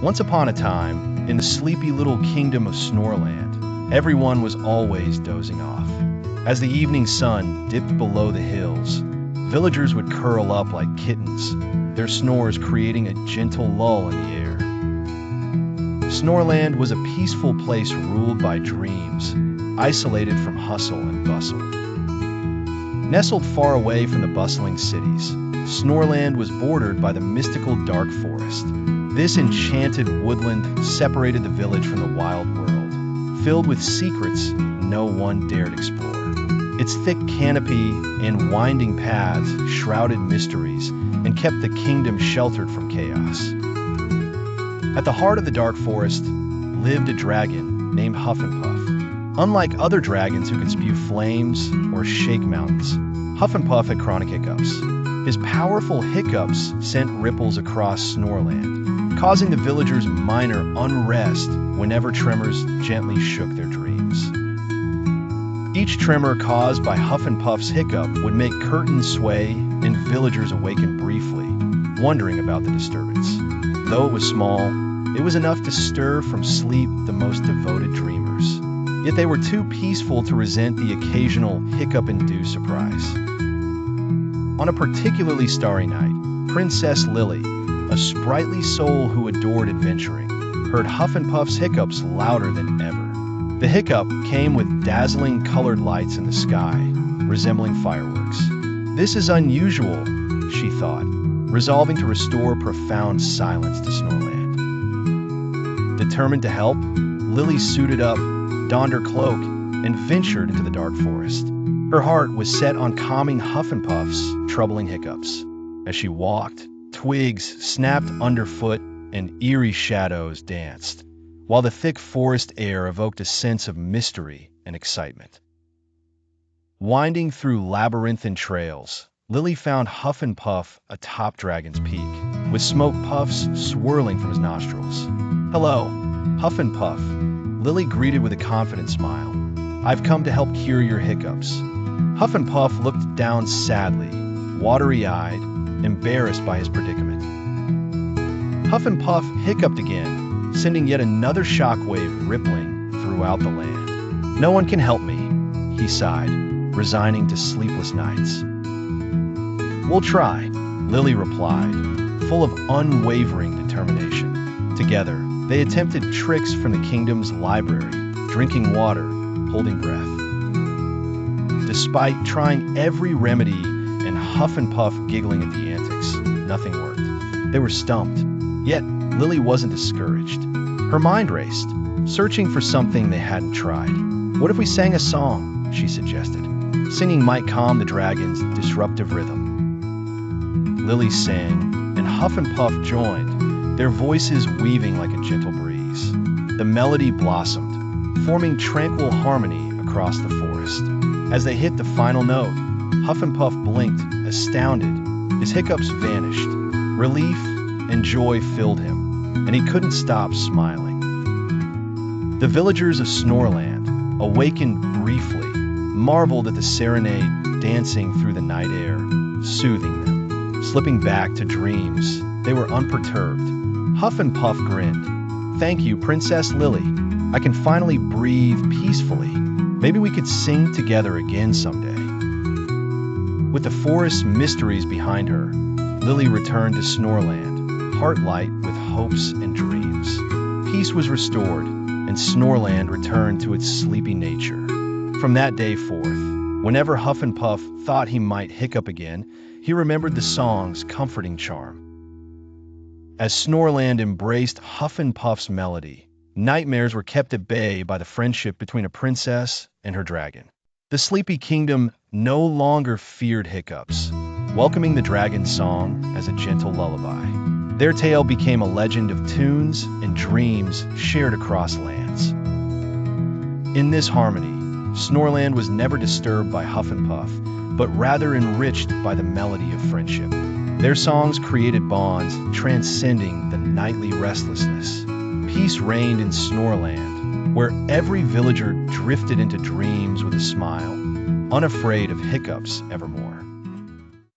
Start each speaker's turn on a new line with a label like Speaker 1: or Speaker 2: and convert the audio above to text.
Speaker 1: Once upon a time, in the sleepy little kingdom of Snoreland, everyone was always dozing off. As the evening sun dipped below the hills, villagers would curl up like kittens, their snores creating a gentle lull in the air. Snoreland was a peaceful place ruled by dreams, isolated from hustle and bustle. Nestled far away from the bustling cities, Snoreland was bordered by the mystical dark forest. This enchanted woodland separated the village from the wild world, filled with secrets no one dared explore. Its thick canopy and winding paths shrouded mysteries and kept the kingdom sheltered from chaos. At the heart of the dark forest lived a dragon named Huff and Puff. Unlike other dragons who could spew flames or shake mountains, Huff and Puff had chronic hiccups. His powerful hiccups sent ripples across Snoreland, causing the villagers minor unrest whenever tremors gently shook their dreams. Each tremor caused by Huff and Puff's hiccup would make curtains sway and villagers awaken briefly, wondering about the disturbance. Though it was small, it was enough to stir from sleep the most devoted dreamers. Yet they were too peaceful to resent the occasional hiccup-induced surprise. On a particularly starry night, Princess Lily, a sprightly soul who adored adventuring, heard Huff and Puff's hiccups louder than ever. The hiccup came with dazzling colored lights in the sky, resembling fireworks. This is unusual, she thought, resolving to restore profound silence to Snorland. Determined to help, Lily suited up, donned her cloak, and ventured into the dark forest. Her heart was set on calming Huff and Puff's troubling hiccups. As she walked, twigs snapped underfoot and eerie shadows danced, while the thick forest air evoked a sense of mystery and excitement. Winding through labyrinthine trails, Lily found Huff and Puff atop Dragon's Peak, with smoke puffs swirling from his nostrils. "Hello, Huff and Puff," Lily greeted with a confident smile. "I've come to help cure your hiccups." Huff and Puff looked down sadly, watery-eyed, embarrassed by his predicament. Huff and Puff hiccuped again, sending yet another shockwave rippling throughout the land. "No one can help me," he sighed, resigning to sleepless nights. "We'll try," Lily replied, full of unwavering determination. Together, they attempted tricks from the kingdom's library, drinking water, holding breath. Despite trying every remedy and Huff and Puff giggling at the antics, nothing worked. They were stumped. Yet, Lily wasn't discouraged. Her mind raced, searching for something they hadn't tried. "What if we sang a song?" she suggested. Singing might calm the dragon's disruptive rhythm. Lily sang, and Huff and Puff joined, their voices weaving like a gentle breeze. The melody blossomed, forming tranquil harmony across the forest. As they hit the final note, Huff and Puff blinked, astounded. His hiccups vanished. Relief and joy filled him, and he couldn't stop smiling. The villagers of Snoreland, awakened briefly, marveled at the serenade dancing through the night air, soothing them. Slipping back to dreams, they were unperturbed. Huff and Puff grinned. "Thank you, Princess Lily. I can finally breathe peacefully. Maybe we could sing together again someday." With the forest's mysteries behind her, Lily returned to Snoreland, heart light with hopes and dreams. Peace was restored, and Snoreland returned to its sleepy nature. From that day forth, whenever Huff and Puff thought he might hiccup again, he remembered the song's comforting charm. As Snoreland embraced Huff and Puff's melody, nightmares were kept at bay by the friendship between a princess and her dragon. The sleepy kingdom no longer feared hiccups, welcoming the dragon's song as a gentle lullaby. Their tale became a legend of tunes and dreams shared across lands. In this harmony, Snoreland was never disturbed by Huff and Puff, but rather enriched by the melody of friendship. Their songs created bonds transcending the nightly restlessness. Peace reigned in Snoreland, where every villager drifted into dreams with a smile, unafraid of hiccups evermore.